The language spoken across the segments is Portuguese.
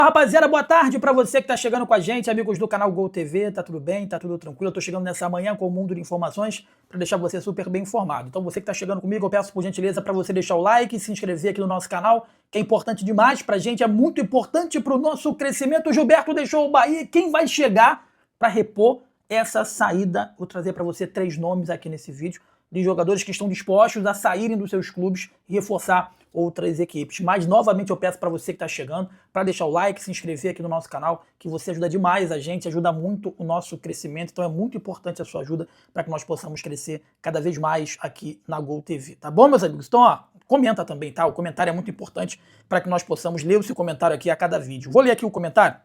Rapaziada, boa tarde pra você que tá chegando com a gente, amigos do canal Gol TV, tá tudo bem, tá tudo tranquilo, eu tô chegando nessa manhã com o mundo de informações pra deixar você super bem informado. Então você que tá chegando comigo, eu peço por gentileza pra você deixar o like, se inscrever aqui no nosso canal, que é importante demais pra gente, é muito importante pro nosso crescimento. O Gilberto deixou o Bahia, quem vai chegar pra repor essa saída? Vou trazer pra você 3 nomes aqui nesse vídeo, de jogadores que estão dispostos a saírem dos seus clubes e reforçar outras equipes. Mas, novamente, eu peço para você que está chegando, para deixar o like, se inscrever aqui no nosso canal, que você ajuda demais a gente, ajuda muito o nosso crescimento, então é muito importante a sua ajuda para que nós possamos crescer cada vez mais aqui na Gol TV, tá bom, meus amigos? Então, ó, comenta também, tá? O comentário é muito importante para que nós possamos ler o seu comentário aqui a cada vídeo. Vou ler aqui o comentário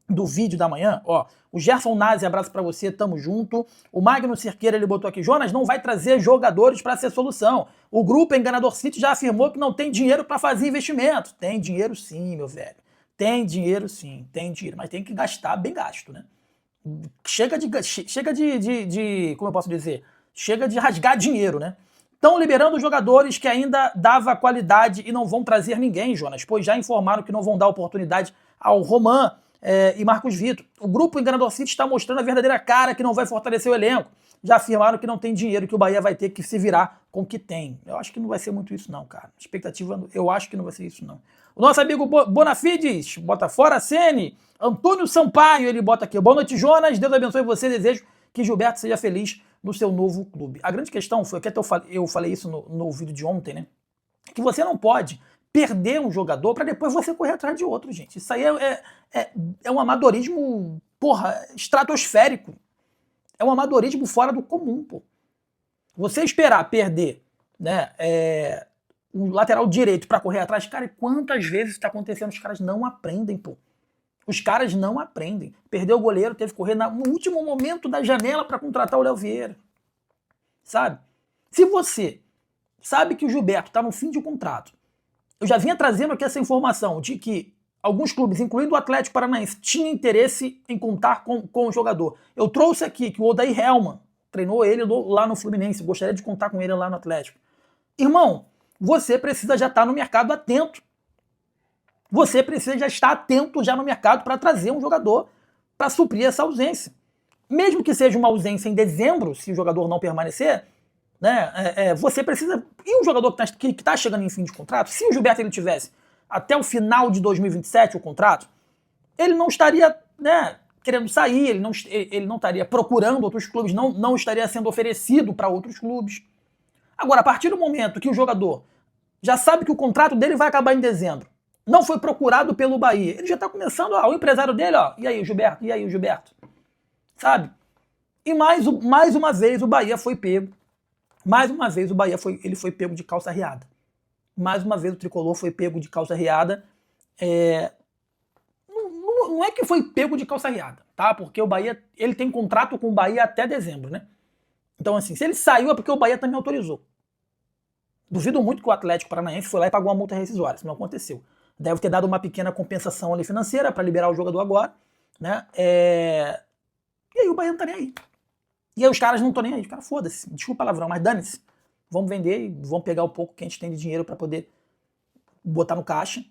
do vídeo da manhã, ó, o Gerson Nazi, abraço pra você, tamo junto. O Magno Cerqueira, ele botou aqui, Jonas não vai trazer jogadores pra ser solução. O grupo Enganador City já afirmou que não tem dinheiro pra fazer investimento. Tem dinheiro sim, meu velho. Tem dinheiro sim, tem dinheiro, mas tem que gastar bem gasto, né? Chega de como eu posso dizer? Chega de rasgar dinheiro, né? Estão liberando jogadores que ainda dava qualidade e não vão trazer ninguém, Jonas, pois já informaram que não vão dar oportunidade ao Roman e Marcos Vitor. O grupo Enganador City está mostrando a verdadeira cara que não vai fortalecer o elenco. Já afirmaram que não tem dinheiro, que o Bahia vai ter que se virar com o que tem. Eu acho que não vai ser muito isso não, cara. Expectativa, eu acho que não vai ser isso não. O nosso amigo Bonafides, bota fora a Sene. Antônio Sampaio, ele bota aqui. Boa noite, Jonas. Deus abençoe você. Desejo que Gilberto seja feliz no seu novo clube. A grande questão foi que até eu falei isso no vídeo de ontem, né? Que você não pode perder um jogador para depois você correr atrás de outro, gente. Isso aí é um amadorismo, porra, estratosférico. É um amadorismo fora do comum, pô. Você esperar perder, né, um lateral direito para correr atrás, cara, e quantas vezes está acontecendo? Os caras não aprendem, pô. Os caras não aprendem. Perdeu o goleiro, teve que correr no último momento da janela para contratar o Léo Vieira. Sabe? Se você sabe que o Gilberto está no fim de contrato, eu já vinha trazendo aqui essa informação de que alguns clubes, incluindo o Atlético Paranaense, tinham interesse em contar com o jogador. Eu trouxe aqui que o Odair Hellmann treinou ele lá no Fluminense, gostaria de contar com ele lá no Atlético. Irmão, você precisa já estar no mercado atento. Você precisa já estar atento já no mercado para trazer um jogador para suprir essa ausência. Mesmo que seja uma ausência em dezembro, se o jogador não permanecer, né, você precisa... E um jogador que está chegando em fim de contrato, se o Gilberto ele tivesse até o final de 2027 o contrato, ele não estaria, né, querendo sair, ele não estaria procurando outros clubes, não estaria sendo oferecido para outros clubes. Agora, a partir do momento que o jogador já sabe que o contrato dele vai acabar em dezembro, não foi procurado pelo Bahia, ele já está começando, ó, o empresário dele, ó, e aí o Gilberto, sabe? E mais uma vez o Bahia foi pego. Mais uma vez o Bahia foi pego de calça riada. Mais uma vez o Tricolor foi pego de calça riada. Não é que foi pego de calça riada, tá? Porque o Bahia, ele tem contrato com o Bahia até dezembro, né? Então assim, se ele saiu é porque o Bahia também autorizou. Duvido muito que o Atlético Paranaense foi lá e pagou uma multa rescisória, isso não aconteceu. Deve ter dado uma pequena compensação ali financeira para liberar o jogador agora, né? E aí o Bahia não tá nem aí. E aí os caras não estão nem aí, os caras foda-se, desculpa o palavrão, mas dane-se. Vamos vender e vamos pegar o pouco que a gente tem de dinheiro para poder botar no caixa.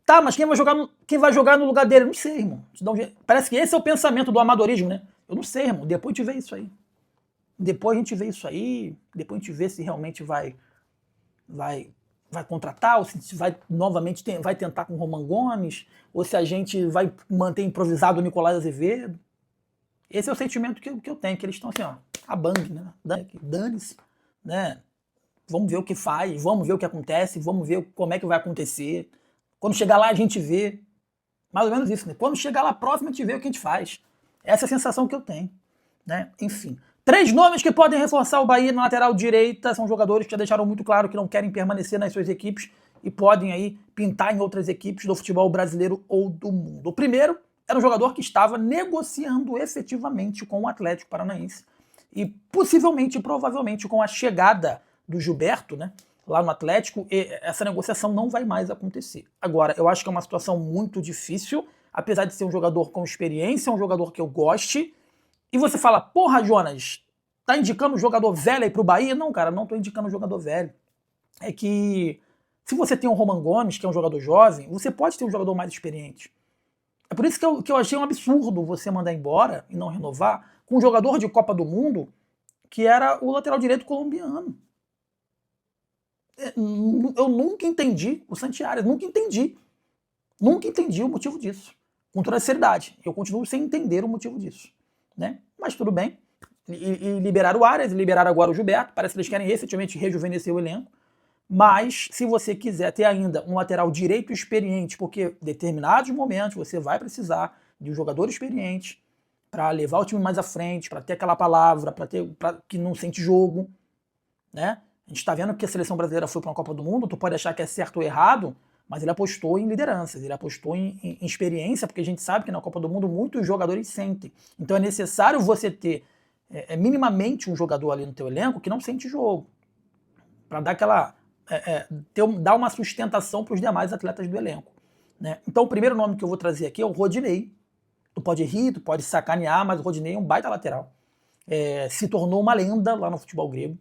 Tá, mas quem vai jogar no lugar dele? Eu não sei, irmão. Parece que esse é o pensamento do amadorismo, né? Eu não sei, irmão. Depois a gente vê isso aí. Depois a gente vê isso aí, depois a gente vê se realmente vai contratar, ou se novamente vai tentar com o Roman Gomes, ou se a gente vai manter improvisado o Nicolás Azevedo. Esse é o sentimento que eu tenho, que eles estão assim, ó, a bang, né? Dane-se, né? Vamos ver o que faz, vamos ver o que acontece, vamos ver como é que vai acontecer. Quando chegar lá a gente vê. Mais ou menos isso, né? Quando chegar lá próximo a gente vê o que a gente faz. Essa é a sensação que eu tenho, né? Enfim. 3 nomes que podem reforçar o Bahia na lateral direita são jogadores que já deixaram muito claro que não querem permanecer nas suas equipes e podem aí pintar em outras equipes do futebol brasileiro ou do mundo. O primeiro era um jogador que estava negociando efetivamente com o Atlético Paranaense e possivelmente, provavelmente, com a chegada do Gilberto, né, lá no Atlético, essa negociação não vai mais acontecer. Agora, eu acho que é uma situação muito difícil, apesar de ser um jogador com experiência, um jogador que eu goste, e você fala, porra, Jonas, tá indicando um jogador velho aí pro Bahia? Não, cara, não tô indicando um jogador velho. É que se você tem um Roman Gomes, que é um jogador jovem, você pode ter um jogador mais experiente. É por isso que eu achei um absurdo você mandar embora e não renovar com um jogador de Copa do Mundo que era o lateral direito colombiano. Eu nunca entendi o Santi Arias, nunca entendi. Nunca entendi o motivo disso. Com toda a seriedade. Eu continuo sem entender o motivo disso. Né? Mas tudo bem. E liberaram o Arias, liberaram agora o Gilberto. Parece que eles querem efetivamente rejuvenescer o elenco. Mas se você quiser ter ainda um lateral direito experiente, porque em determinados momentos você vai precisar de um jogador experiente para levar o time mais à frente, para ter aquela palavra, para que não sente jogo, né? A gente está vendo que a seleção brasileira foi para uma Copa do Mundo, tu pode achar que é certo ou errado, mas ele apostou em lideranças, ele apostou em experiência, porque a gente sabe que na Copa do Mundo muitos jogadores sentem. Então é necessário você ter minimamente um jogador ali no teu elenco que não sente jogo, para dar aquela dar uma sustentação para os demais atletas do elenco. Né? Então o primeiro nome que eu vou trazer aqui é o Rodinei. Tu pode rir, tu pode sacanear, mas o Rodinei é um baita lateral. Se tornou uma lenda lá no futebol grego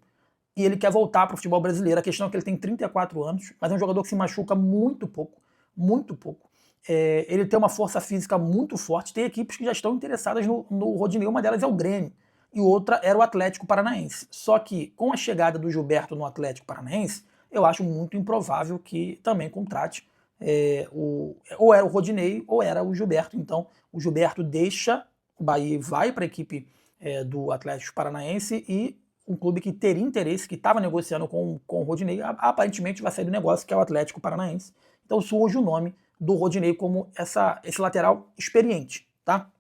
e ele quer voltar para o futebol brasileiro. A questão é que ele tem 34 anos, mas é um jogador que se machuca muito pouco, muito pouco. Ele tem uma força física muito forte. Tem equipes que já estão interessadas no Rodinei, uma delas é o Grêmio e outra era o Atlético Paranaense. Só que com a chegada do Gilberto no Atlético Paranaense, eu acho muito improvável que também contrate ou era o Rodinei ou era o Gilberto. Então o Gilberto deixa o Bahia e vai para a equipe do Atlético Paranaense e um clube que teria interesse, que estava negociando com o Rodinei, aparentemente vai sair do negócio, que é o Atlético Paranaense. Então surge o nome do Rodinei como esse lateral experiente, tá?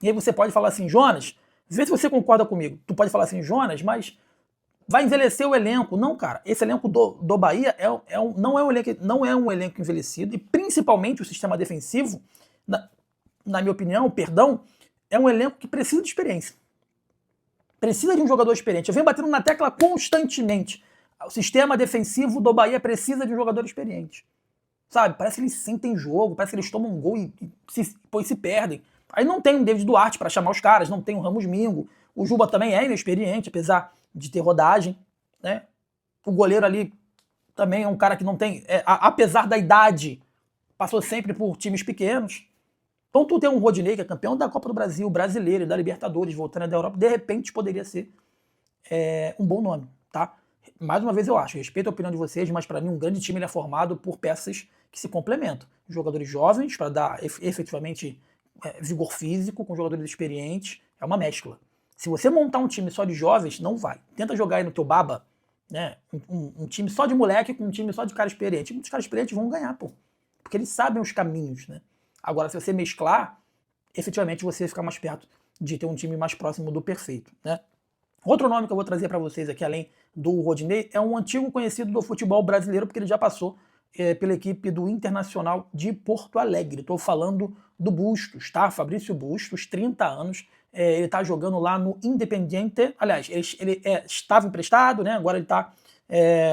E aí você pode falar assim, Jonas, vê se você concorda comigo. Tu pode falar assim, Jonas, mas vai envelhecer o elenco. Não, cara, esse elenco do Bahia não é um elenco envelhecido, e principalmente o sistema defensivo, na minha opinião, é um elenco que precisa de experiência. Precisa de um jogador experiente. Eu venho batendo na tecla constantemente. O sistema defensivo do Bahia precisa de um jogador experiente. Sabe? Parece que eles sentem jogo, parece que eles tomam um gol e se perdem. Aí não tem um David Duarte para chamar os caras, não tem um Ramos Mingo. O Juba também é inexperiente, apesar de ter rodagem. Né? O goleiro ali também é um cara que não tem... apesar da idade, passou sempre por times pequenos. Então tu tem um Rodinei, que é campeão da Copa do Brasil, brasileiro, da Libertadores, voltando da Europa, de repente poderia ser um bom nome, tá? Mais uma vez eu acho, respeito a opinião de vocês, mas para mim um grande time ele é formado por peças que se complementam. Jogadores jovens, para dar efetivamente vigor físico, com jogadores experientes, é uma mescla. Se você montar um time só de jovens, não vai. Tenta jogar aí no teu baba, né? Um time só de moleque com um time só de cara experiente. Muitos caras experientes vão ganhar, pô. Porque eles sabem os caminhos, né? Agora, se você mesclar, efetivamente você fica mais perto de ter um time mais próximo do perfeito, né? Outro nome que eu vou trazer para vocês aqui, além do Rodinei, é um antigo conhecido do futebol brasileiro, porque ele já passou pela equipe do Internacional de Porto Alegre. Estou falando do Bustos, tá? Fabrício Bustos, 30 anos. Ele está jogando lá no Independiente. Aliás, ele estava emprestado, né? Agora ele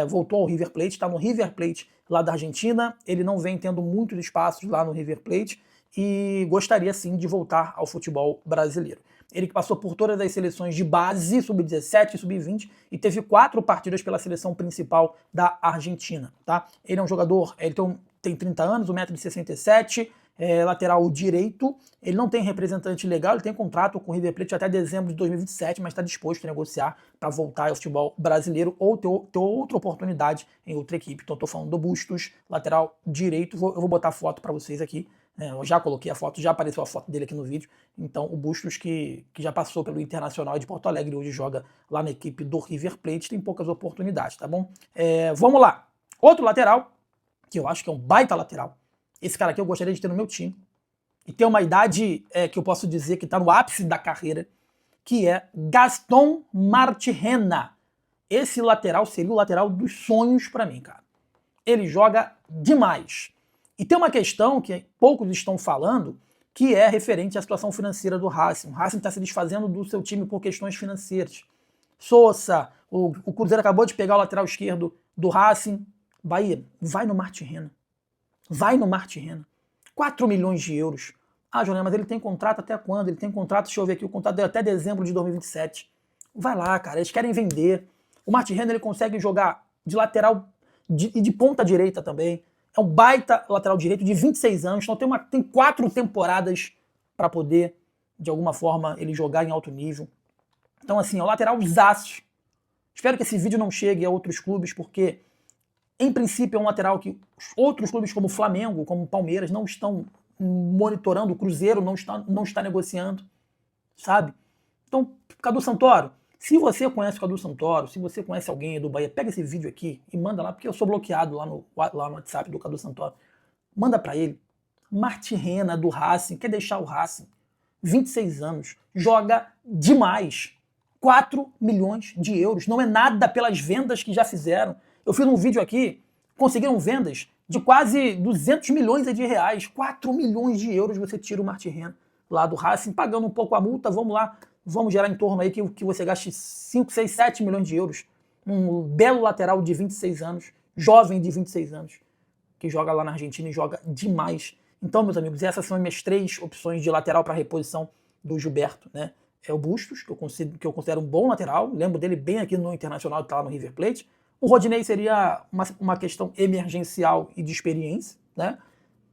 voltou ao River Plate, está no River Plate lá da Argentina. Ele não vem tendo muitos espaços lá no River Plate e gostaria sim de voltar ao futebol brasileiro. Ele que passou por todas as seleções de base, sub-17 e sub-20, e teve 4 partidas pela seleção principal da Argentina. Tá? Ele é um jogador, ele tem 30 anos, 1,67 m, lateral direito. Ele não tem representante legal, ele tem contrato com o River Plate até dezembro de 2027, mas está disposto a negociar para voltar ao futebol brasileiro ou ter outra oportunidade em outra equipe. Então estou falando do Bustos, lateral direito. Eu vou botar a foto para vocês aqui. Eu já coloquei a foto, já apareceu a foto dele aqui no vídeo. Então o Bustos, que já passou pelo Internacional de Porto Alegre, hoje joga lá na equipe do River Plate, tem poucas oportunidades, tá bom? Vamos lá. Outro lateral, que eu acho que é um baita lateral. Esse cara aqui eu gostaria de ter no meu time. E tem uma idade que eu posso dizer que está no ápice da carreira, que é Gaston Martirena. Esse lateral seria o lateral dos sonhos para mim, cara. Ele joga demais. E tem uma questão que poucos estão falando, que é referente à situação financeira do Racing. O Racing está se desfazendo do seu time por questões financeiras. Sousa, o Cruzeiro acabou de pegar o lateral esquerdo do Racing. Bahia, vai no Martirena. Vai no Martirena. 4 milhões de euros. Ah, Jonel, mas ele tem contrato até quando? Ele tem contrato, deixa eu ver aqui, o contrato dele até dezembro de 2027. Vai lá, cara, eles querem vender. O Martirena, ele consegue jogar de lateral e de ponta direita também. É um baita lateral direito de 26 anos, então tem 4 temporadas para poder, de alguma forma, ele jogar em alto nível. Então, assim, é o lateral zaço. Espero que esse vídeo não chegue a outros clubes, porque, em princípio, é um lateral que outros clubes como o Flamengo, como o Palmeiras, não estão monitorando, o Cruzeiro não está negociando, sabe? Então, Cadu Santoro, se você conhece o Cadu Santoro, se você conhece alguém do Bahia, pega esse vídeo aqui e manda lá, porque eu sou bloqueado lá no WhatsApp do Cadu Santoro. Manda pra ele. Martirena do Racing, quer deixar o Racing. 26 anos, joga demais. 4 milhões de euros, não é nada pelas vendas que já fizeram. Eu fiz um vídeo aqui, conseguiram vendas de quase 200 milhões de reais. 4 milhões de euros você tira o Martirena lá do Racing, pagando um pouco a multa, vamos lá. Vamos gerar em torno aí que você gaste 5, 6, 7 milhões de euros. Um belo lateral de 26 anos, jovem de 26 anos, que joga lá na Argentina e joga demais. Então, meus amigos, essas são as minhas 3 opções de lateral para reposição do Gilberto, né? É o Bustos, que eu considero um bom lateral, lembro dele bem aqui no Internacional, que tá lá no River Plate. O Rodinei seria uma questão emergencial e de experiência, né?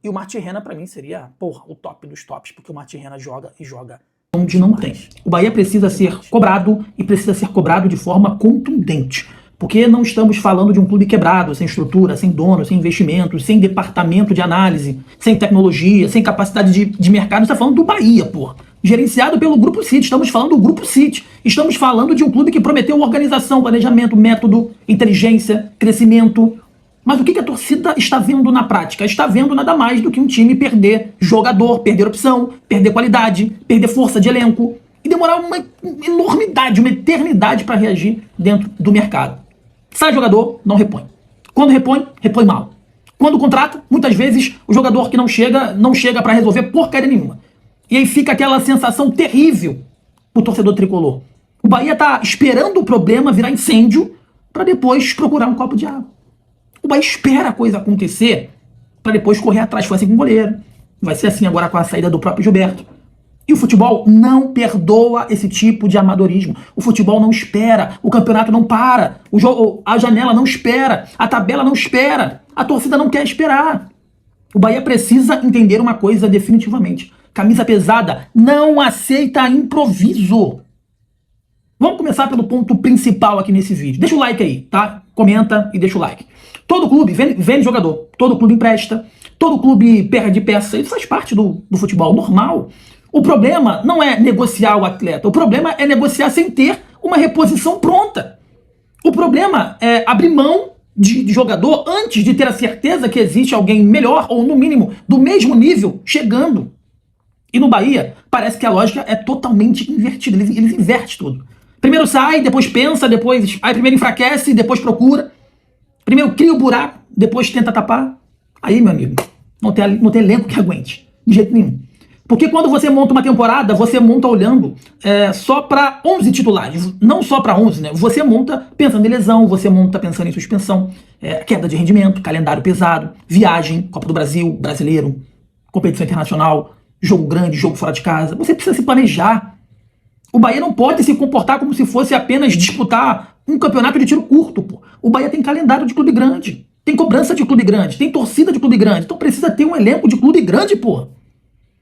E o Martirena, para mim, seria, o top dos tops, porque o Martirena joga e joga onde não tem. O Bahia precisa ser cobrado e precisa ser cobrado de forma contundente. Porque não estamos falando de um clube quebrado, sem estrutura, sem dono, sem investimentos, sem departamento de análise, sem tecnologia, sem capacidade de mercado. Está falando do Bahia, pô. Gerenciado pelo Grupo City. Estamos falando do Grupo City. Estamos falando de um clube que prometeu organização, planejamento, método, inteligência, crescimento. Mas o que a torcida está vendo na prática? Está vendo nada mais do que um time perder jogador, perder opção, perder qualidade, perder força de elenco e demorar uma enormidade, uma eternidade para reagir dentro do mercado. Sai jogador, não repõe. Quando repõe, repõe mal. Quando contrata, muitas vezes o jogador que não chega para resolver porcaria nenhuma. E aí fica aquela sensação terrível pro torcedor tricolor. O Bahia está esperando o problema virar incêndio para depois procurar um copo de água. O Bahia espera a coisa acontecer para depois correr atrás. Foi assim com o goleiro. Vai ser assim agora com a saída do próprio Gilberto. E o futebol não perdoa esse tipo de amadorismo. O futebol não espera. O campeonato não para. A janela não espera. A tabela não espera. A torcida não quer esperar. O Bahia precisa entender uma coisa definitivamente. Camisa pesada não aceita improviso. Vamos começar pelo ponto principal aqui nesse vídeo. Deixa o like aí, tá? Comenta e deixa o like. Todo clube vende jogador, todo clube empresta, todo clube perde peça. Isso faz parte do futebol normal. O problema não é negociar o atleta, o problema é negociar sem ter uma reposição pronta. O problema é abrir mão de jogador antes de ter a certeza que existe alguém melhor ou, no mínimo, do mesmo nível chegando. E no Bahia, parece que a lógica é totalmente invertida. Eles invertem tudo. Primeiro sai, depois pensa, depois... Aí primeiro enfraquece, depois procura. Primeiro cria o buraco, depois tenta tapar. Aí, meu amigo, não tem elenco que aguente. De jeito nenhum. Porque quando você monta uma temporada, você monta olhando só para 11 titulares. Não só para 11, né? Você monta pensando em lesão, você monta pensando em suspensão, queda de rendimento, calendário pesado, viagem, Copa do Brasil, brasileiro, competição internacional, jogo grande, jogo fora de casa. Você precisa se planejar. O Bahia não pode se comportar como se fosse apenas disputar um campeonato de tiro curto, pô. O Bahia tem calendário de clube grande, tem cobrança de clube grande, tem torcida de clube grande. Então precisa ter um elenco de clube grande, pô.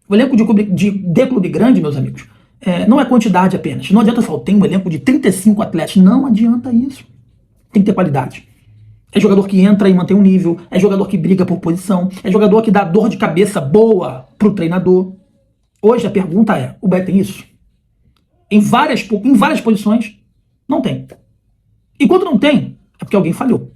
O elenco de clube grande, meus amigos, não é quantidade apenas. Não adianta falar, tem um elenco de 35 atletas. Não adianta isso. Tem que ter qualidade. É jogador que entra e mantém um nível, é jogador que briga por posição, é jogador que dá dor de cabeça boa pro treinador. Hoje a pergunta é, o Bahia tem isso? Em várias posições, não tem. E quando não tem, é porque alguém falhou.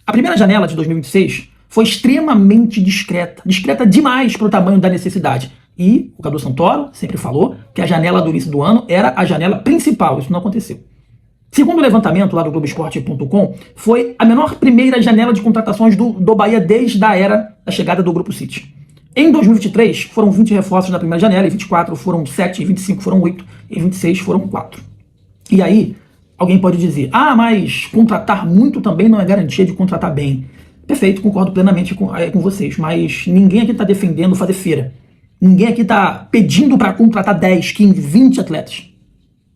A primeira janela de 2026 foi extremamente discreta. Discreta demais para o tamanho da necessidade. E o Cadu Santoro sempre falou que a janela do início do ano era a janela principal. Isso não aconteceu. Segundo o levantamento lá do Globoesporte.com, foi a menor primeira janela de contratações do Bahia desde a era da chegada do Grupo City. Em 2023, foram 20 reforços na primeira janela, em 24 foram 7, em 25 foram 8, em 26 foram 4. E aí, alguém pode dizer, mas contratar muito também não é garantia de contratar bem. Perfeito, concordo plenamente com vocês, mas ninguém aqui está defendendo fazer feira. Ninguém aqui está pedindo para contratar 10, 15, 20 atletas.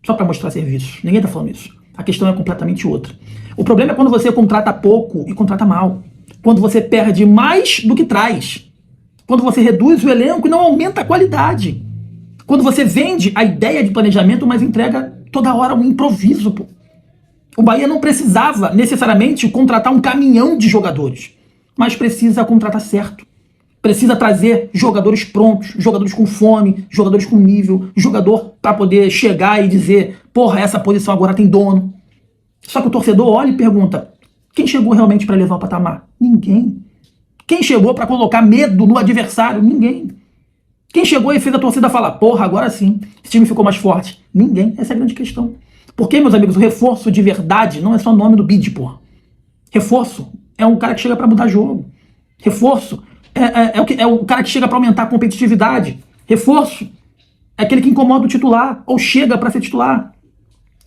Só para mostrar serviço. Ninguém está falando isso. A questão é completamente outra. O problema é quando você contrata pouco e contrata mal. quando você perde mais do que traz, quando você reduz o elenco e não aumenta a qualidade, quando você vende a ideia de planejamento, mas entrega toda hora um improviso, pô. O Bahia não precisava necessariamente contratar um caminhão de jogadores, mas precisa contratar certo. Precisa trazer jogadores prontos, jogadores com fome, jogadores com nível, jogador para poder chegar e dizer, porra, essa posição agora tem dono. Só que o torcedor olha e pergunta, quem chegou realmente para levar o patamar? Ninguém. Quem chegou para colocar medo no adversário? Ninguém. Quem chegou e fez a torcida falar, porra, agora sim, esse time ficou mais forte? Ninguém. Essa é a grande questão. Porque, meus amigos, o reforço de verdade não é só nome do bid, porra. Reforço é um cara que chega para mudar jogo. Reforço é o cara que chega para aumentar a competitividade. Reforço é aquele que incomoda o titular, ou chega para ser titular.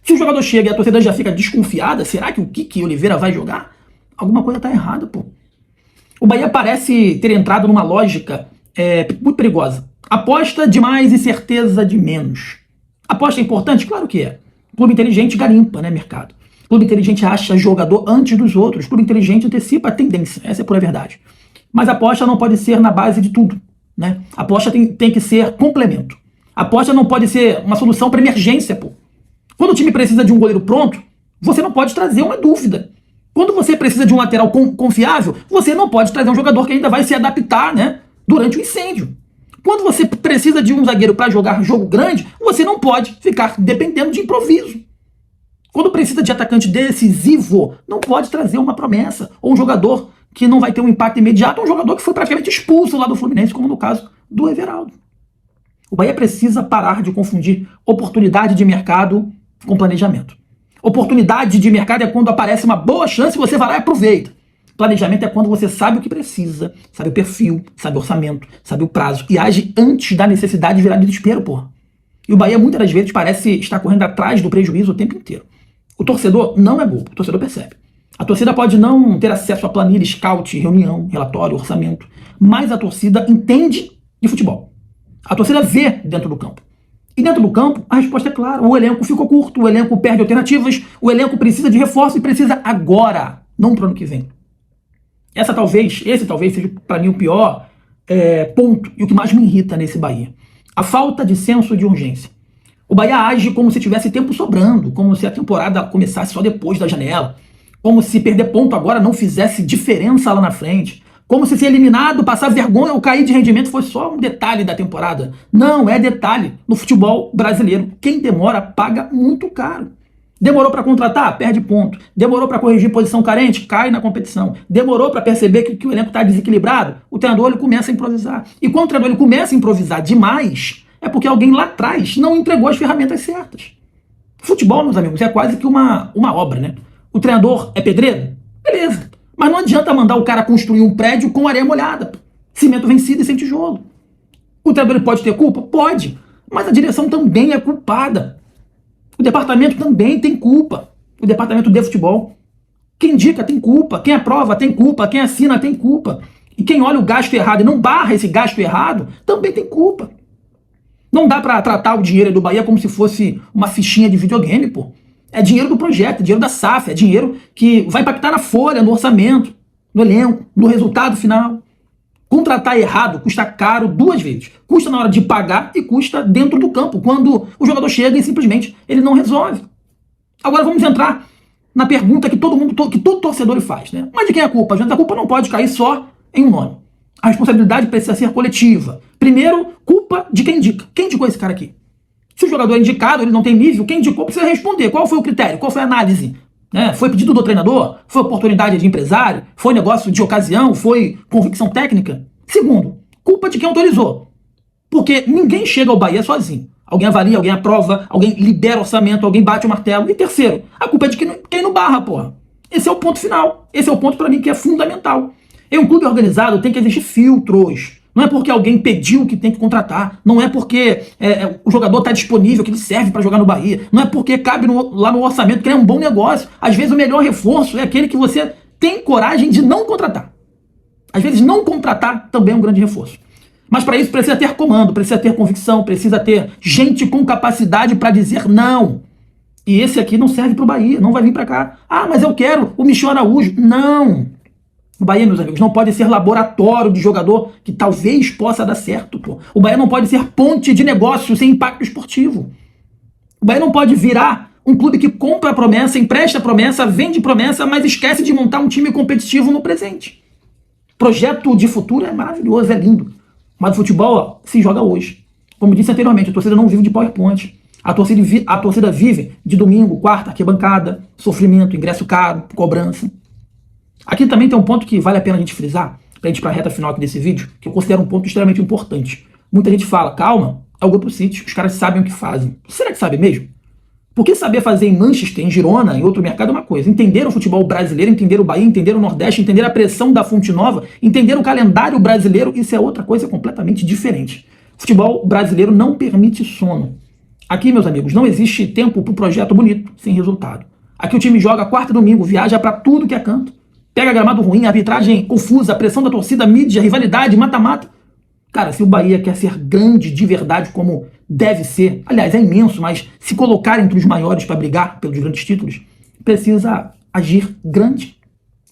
Se o jogador chega e a torcida já fica desconfiada, será que o Kiki Oliveira vai jogar? Alguma coisa tá errada, pô. O Bahia parece ter entrado numa lógica muito perigosa. Aposta de mais e certeza de menos. Aposta é importante? Claro que é. Clube inteligente garimpa, né, mercado. Clube inteligente acha jogador antes dos outros. Clube inteligente antecipa a tendência. Essa é a pura verdade. Mas a aposta não pode ser na base de tudo, né? A aposta tem que ser complemento. A aposta não pode ser uma solução para emergência, pô. Quando o time precisa de um goleiro pronto, você não pode trazer uma dúvida. Quando você precisa de um lateral confiável, você não pode trazer um jogador que ainda vai se adaptar, né, durante o incêndio. Quando você precisa de um zagueiro para jogar jogo grande, você não pode ficar dependendo de improviso. Quando precisa de atacante decisivo, não pode trazer uma promessa ou um jogador que não vai ter um impacto imediato, um jogador que foi praticamente expulso lá do Fluminense, como no caso do Everaldo. O Bahia precisa parar de confundir oportunidade de mercado com planejamento. Oportunidade de mercado é quando aparece uma boa chance e você vai lá e aproveita. Planejamento é quando você sabe o que precisa, sabe o perfil, sabe o orçamento, sabe o prazo e age antes da necessidade de virar desespero, porra. E o Bahia muitas das vezes parece estar correndo atrás do prejuízo o tempo inteiro. O torcedor não é bobo, o torcedor percebe. A torcida pode não ter acesso a planilha, scout, reunião, relatório, orçamento, mas a torcida entende de futebol. A torcida vê dentro do campo. E dentro do campo, a resposta é clara. O elenco ficou curto, o elenco perde alternativas, o elenco precisa de reforço e precisa agora, não para o ano que vem. Esse talvez seja para mim o pior ponto e o que mais me irrita nesse Bahia. A falta de senso de urgência. O Bahia age como se tivesse tempo sobrando, como se a temporada começasse só depois da janela, como se perder ponto agora não fizesse diferença lá na frente, como se ser eliminado, passar vergonha ou cair de rendimento fosse só um detalhe da temporada. Não, é detalhe. No futebol brasileiro, quem demora paga muito caro. Demorou para contratar? Perde ponto. Demorou para corrigir posição carente? Cai na competição. Demorou para perceber que o elenco está desequilibrado? O treinador ele começa a improvisar. E quando o treinador ele começa a improvisar demais, é porque alguém lá atrás não entregou as ferramentas certas. Futebol, meus amigos, é quase que uma obra, né? O treinador é pedreiro? Beleza. Mas não adianta mandar o cara construir um prédio com areia molhada, cimento vencido e sem tijolo. O treinador pode ter culpa? Pode. Mas a direção também é culpada. O departamento também tem culpa. O departamento de futebol. Quem indica tem culpa. Quem aprova tem culpa. Quem assina tem culpa. E quem olha o gasto errado e não barra esse gasto errado também tem culpa. Não dá para tratar o dinheiro do Bahia como se fosse uma fichinha de videogame, pô. É dinheiro do projeto, é dinheiro da SAF, é dinheiro que vai impactar na folha, no orçamento, no elenco, no resultado final. Contratar errado custa caro duas vezes. Custa na hora de pagar e custa dentro do campo, quando o jogador chega e simplesmente ele não resolve. Agora vamos entrar na pergunta que todo torcedor faz, né? Mas de quem é a culpa? A culpa não pode cair só em um nome. A responsabilidade precisa ser coletiva. Primeiro, culpa de quem indica. Quem indicou esse cara aqui? Se o jogador é indicado, ele não tem nível, quem indicou precisa responder. Qual foi o critério? Qual foi a análise? Foi pedido do treinador? Foi oportunidade de empresário? Foi negócio de ocasião? Foi convicção técnica? Segundo, culpa de quem autorizou. Porque ninguém chega ao Bahia sozinho. Alguém avalia, alguém aprova, alguém libera orçamento, alguém bate o martelo. E terceiro, a culpa é de quem não barra, porra. Esse é o ponto final. Esse é o ponto para mim que é fundamental. Em um clube organizado tem que existir filtros. Não é porque alguém pediu que tem que contratar. Não é porque o jogador está disponível, que ele serve para jogar no Bahia. Não é porque cabe lá no orçamento, que é um bom negócio. Às vezes o melhor reforço é aquele que você tem coragem de não contratar. Às vezes não contratar também é um grande reforço. Mas para isso precisa ter comando, precisa ter convicção, precisa ter gente com capacidade para dizer não. E esse aqui não serve para o Bahia, não vai vir para cá. Ah, mas eu quero o Michel Araújo. Não. O Bahia, meus amigos, não pode ser laboratório de jogador que talvez possa dar certo, pô. O Bahia não pode ser ponte de negócio sem impacto esportivo. O Bahia não pode virar um clube que compra a promessa, empresta a promessa, vende promessa, mas esquece de montar um time competitivo no presente. Projeto de futuro é maravilhoso, é lindo. Mas o futebol, ó, se joga hoje. Como disse anteriormente, a torcida não vive de PowerPoint. A torcida vive de domingo, quarta, arquibancada, sofrimento, ingresso caro, cobrança. Aqui também tem um ponto que vale a pena a gente frisar, pra gente ir pra reta final aqui desse vídeo, que eu considero um ponto extremamente importante. Muita gente fala, calma, é o Grupo City, os caras sabem o que fazem. Será que sabe mesmo? Porque saber fazer em Manchester, em Girona, em outro mercado é uma coisa. Entender o futebol brasileiro, entender o Bahia, entender o Nordeste, entender a pressão da Fonte Nova, entender o calendário brasileiro, isso é outra coisa completamente diferente. O futebol brasileiro não permite sono. Aqui, meus amigos, não existe tempo para o projeto bonito, sem resultado. Aqui o time joga quarta e domingo, viaja para tudo que é canto. Pega gramado ruim, arbitragem confusa, pressão da torcida, mídia, rivalidade, mata-mata. Cara, se o Bahia quer ser grande de verdade como deve ser, aliás, é imenso, mas se colocar entre os maiores para brigar pelos grandes títulos, precisa agir grande.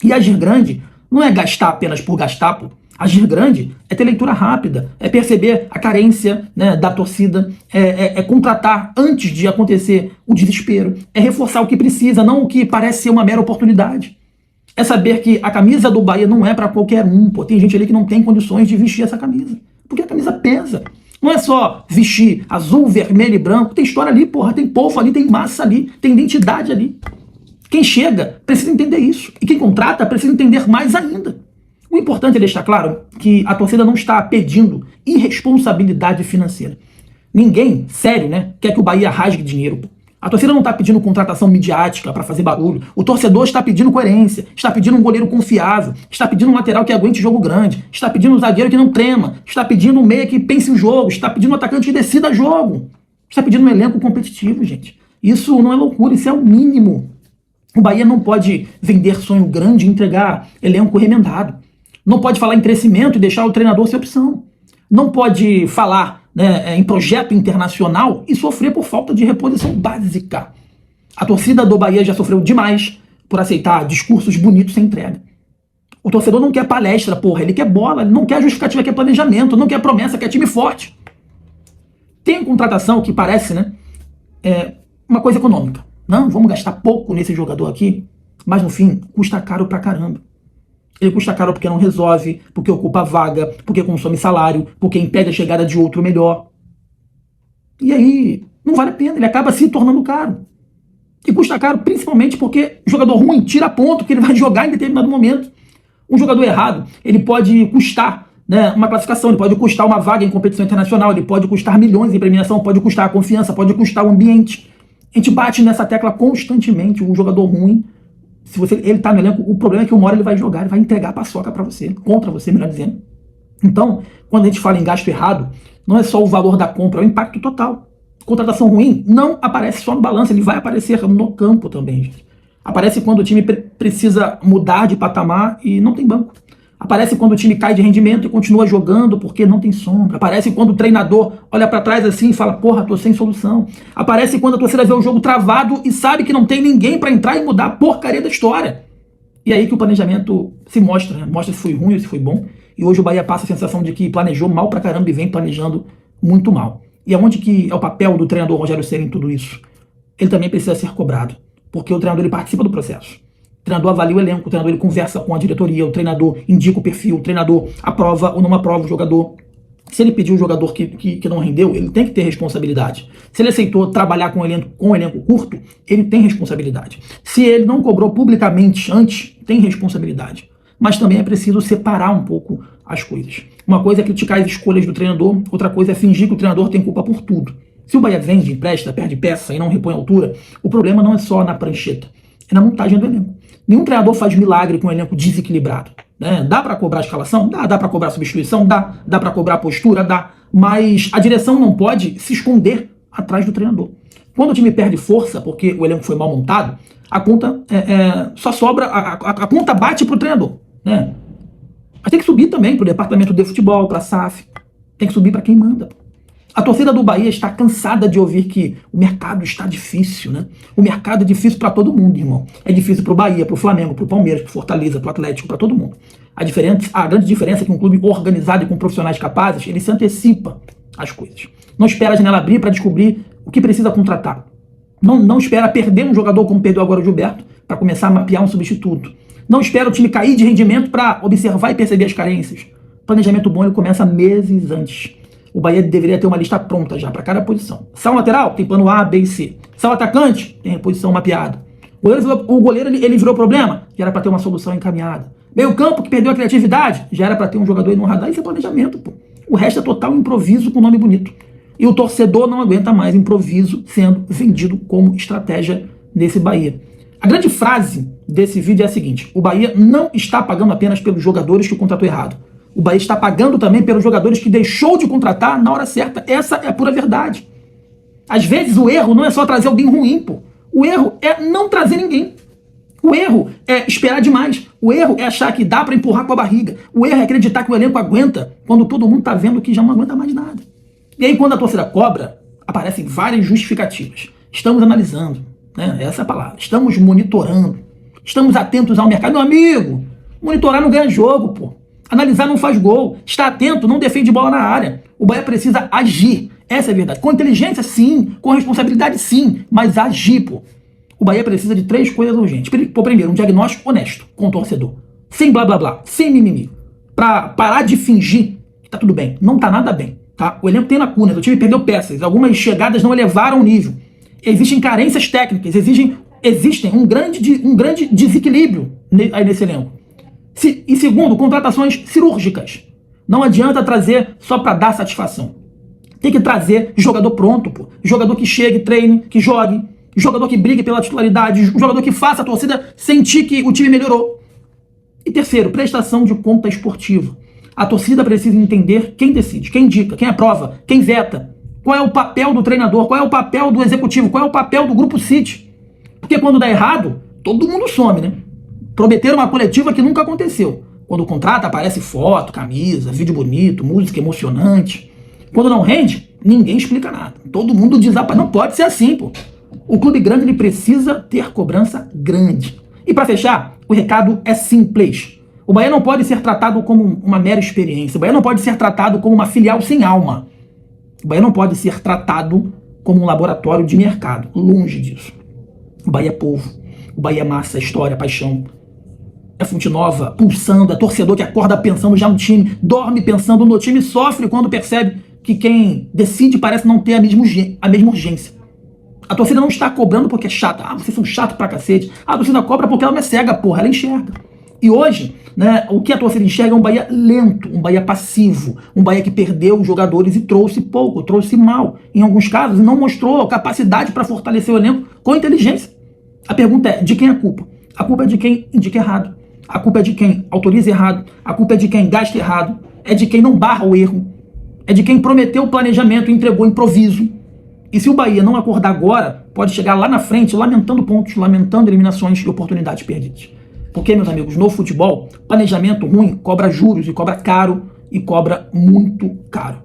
E agir grande não é gastar apenas por gastar, pô. Agir grande é ter leitura rápida, é perceber a carência, né, da torcida, é contratar antes de acontecer o desespero, é reforçar o que precisa, não o que parece ser uma mera oportunidade. É saber que a camisa do Bahia não é para qualquer um, pô. Tem gente ali que não tem condições de vestir essa camisa, porque a camisa pesa. Não é só vestir azul, vermelho e branco, tem história ali, porra, tem povo ali, tem massa ali, tem identidade ali. Quem chega precisa entender isso, e quem contrata precisa entender mais ainda. O importante é deixar claro que a torcida não está pedindo irresponsabilidade financeira. Ninguém, sério, né, quer que o Bahia rasgue dinheiro, pô. A torcida não está pedindo contratação midiática para fazer barulho. O torcedor está pedindo coerência, está pedindo um goleiro confiável, está pedindo um lateral que aguente jogo grande, está pedindo um zagueiro que não trema, está pedindo um meia que pense o jogo, está pedindo um atacante que decida jogo, está pedindo um elenco competitivo, gente. Isso não é loucura, isso é o mínimo. O Bahia não pode vender sonho grande e entregar elenco remendado. Não pode falar em crescimento e deixar o treinador sem opção. Não pode falar, né, em projeto internacional e sofrer por falta de reposição básica. A torcida do Bahia já sofreu demais por aceitar discursos bonitos sem entrega. O torcedor não quer palestra, porra, ele quer bola, ele não quer justificativa, quer planejamento, não quer promessa, quer time forte. Tem contratação que parece, né, uma coisa econômica. Não, vamos gastar pouco nesse jogador aqui, mas no fim custa caro pra caramba. Ele custa caro porque não resolve, porque ocupa a vaga, porque consome salário, porque impede a chegada de outro melhor. E aí, não vale a pena, ele acaba se tornando caro. E custa caro principalmente porque jogador ruim tira ponto que ele vai jogar em determinado momento. Um jogador errado, ele pode custar, né, uma classificação, ele pode custar uma vaga em competição internacional, ele pode custar milhões em premiação, pode custar a confiança, pode custar o ambiente. A gente bate nessa tecla constantemente, um jogador ruim. Se ele tá no elenco, o problema é que uma hora ele vai jogar, ele vai entregar a paçoca para você, contra você, melhor dizendo. Então, quando a gente fala em gasto errado, não é só o valor da compra, é o impacto total. Contratação ruim não aparece só no balanço, ele vai aparecer no campo também, gente. Aparece quando o time precisa mudar de patamar e não tem banco. Aparece quando o time cai de rendimento e continua jogando porque não tem sombra. Aparece quando o treinador olha para trás assim e fala, porra, tô sem solução. Aparece quando a torcida vê o jogo travado e sabe que não tem ninguém para entrar e mudar a porcaria da história. E aí que o planejamento se mostra, né? Mostra se foi ruim ou se foi bom. E hoje o Bahia passa a sensação de que planejou mal pra caramba e vem planejando muito mal. E aonde que é o papel do treinador Rogério Ceni em tudo isso? Ele também precisa ser cobrado, porque o treinador ele participa do processo. O treinador avalia o elenco, o treinador ele conversa com a diretoria, o treinador indica o perfil, o treinador aprova ou não aprova o jogador. Se ele pediu um jogador que não rendeu, ele tem que ter responsabilidade. Se ele aceitou trabalhar com um elenco curto, ele tem responsabilidade. Se ele não cobrou publicamente antes, tem responsabilidade. Mas também é preciso separar um pouco as coisas. Uma coisa é criticar as escolhas do treinador, outra coisa é fingir que o treinador tem culpa por tudo. Se o Bahia vende, empresta, perde peça e não repõe altura, o problema não é só na prancheta, é na montagem do elenco. Nenhum treinador faz milagre com um elenco desequilibrado. Né? Dá para cobrar a escalação? Dá para cobrar a substituição? Dá para cobrar a postura? Dá. Mas a direção não pode se esconder atrás do treinador. Quando o time perde força, porque o elenco foi mal montado, a conta só sobra, a conta bate pro treinador. Né? Mas tem que subir também pro departamento de futebol, pra SAF. Tem que subir para quem manda. A torcida do Bahia está cansada de ouvir que o mercado está difícil, né? O mercado é difícil para todo mundo, irmão. É difícil para o Bahia, para o Flamengo, para o Palmeiras, para o Fortaleza, para o Atlético, para todo mundo. A grande diferença é que um clube organizado e com profissionais capazes, ele se antecipa às coisas. Não espera a janela abrir para descobrir o que precisa contratar. Não espera perder um jogador como perdeu agora o Gilberto para começar a mapear um substituto. Não espera o time cair de rendimento para observar e perceber as carências. O planejamento bom ele começa meses antes. O Bahia deveria ter uma lista pronta já para cada posição. Sal lateral, tem plano A, B e C. Sal atacante, tem reposição mapeada. O goleiro ele virou problema, já era para ter uma solução encaminhada. Meio campo que perdeu a criatividade, já era para ter um jogador aí no radar. Isso é planejamento, pô. O resto é total improviso com nome bonito. E o torcedor não aguenta mais improviso sendo vendido como estratégia nesse Bahia. A grande frase desse vídeo é a seguinte: o Bahia não está pagando apenas pelos jogadores que contratou errado. O Bahia está pagando também pelos jogadores que deixou de contratar na hora certa. Essa é a pura verdade. Às vezes o erro não é só trazer alguém ruim, pô. O erro é não trazer ninguém. O erro é esperar demais. O erro é achar que dá para empurrar com a barriga. O erro é acreditar que o elenco aguenta quando todo mundo tá vendo que já não aguenta mais nada. E aí quando a torcida cobra, aparecem várias justificativas. Estamos analisando, né? Essa é a palavra. Estamos monitorando. Estamos atentos ao mercado. Meu amigo, monitorar não ganha jogo, pô. Analisar não faz gol. Estar atento não defende bola na área. O Bahia precisa agir. Essa é a verdade. Com inteligência, sim. Com responsabilidade, sim. Mas agir, pô. O Bahia precisa de 3 coisas urgentes. Primeiro, um diagnóstico honesto com o torcedor. Sem blá blá blá. Sem mimimi. Pra parar de fingir que tá tudo bem. Não tá nada bem. Tá? O elenco tem lacunas. O time perdeu peças. Algumas chegadas não elevaram o nível. Existem carências técnicas. Existem um grande desequilíbrio aí nesse elenco. E segundo, contratações cirúrgicas. Não adianta trazer só para dar satisfação. Tem que trazer jogador pronto, pô. Jogador que chegue, treine, que jogue. Jogador que brigue pela titularidade. Jogador que faça a torcida sentir que o time melhorou. E terceiro, prestação de conta esportiva. A torcida precisa entender quem decide, quem indica, quem aprova, quem veta. Qual é o papel do treinador, qual é o papel do executivo, qual é o papel do grupo City. Porque quando dá errado, todo mundo some, né? Prometeram uma coletiva que nunca aconteceu. Quando contrata, aparece foto, camisa, vídeo bonito, música emocionante. Quando não rende, ninguém explica nada. Todo mundo desaparece. Não pode ser assim, pô. O clube grande ele precisa ter cobrança grande. E para fechar, o recado é simples. O Bahia não pode ser tratado como uma mera experiência. O Bahia não pode ser tratado como uma filial sem alma. O Bahia não pode ser tratado como um laboratório de mercado. Longe disso. O Bahia é povo. O Bahia é massa, história, paixão. É fonte nova, pulsando, é torcedor que acorda pensando já no time, dorme pensando no time, sofre quando percebe que quem decide parece não ter a mesma urgência. A torcida não está cobrando porque é chata. Ah, vocês são chatos pra cacete. A torcida cobra porque ela não é cega, porra, ela enxerga. E hoje, né, o que a torcida enxerga é um Bahia lento, um Bahia passivo, um Bahia que perdeu jogadores e trouxe pouco, trouxe mal. Em alguns casos, não mostrou capacidade para fortalecer o elenco com inteligência. A pergunta é, de quem é a culpa? A culpa é de quem indica errado. A culpa é de quem autoriza errado. A culpa é de quem gasta errado. É de quem não barra o erro. É de quem prometeu o planejamento e entregou improviso. E se o Bahia não acordar agora, pode chegar lá na frente lamentando pontos, lamentando eliminações e oportunidades perdidas. Porque, meus amigos, no futebol, planejamento ruim cobra juros e cobra caro e cobra muito caro.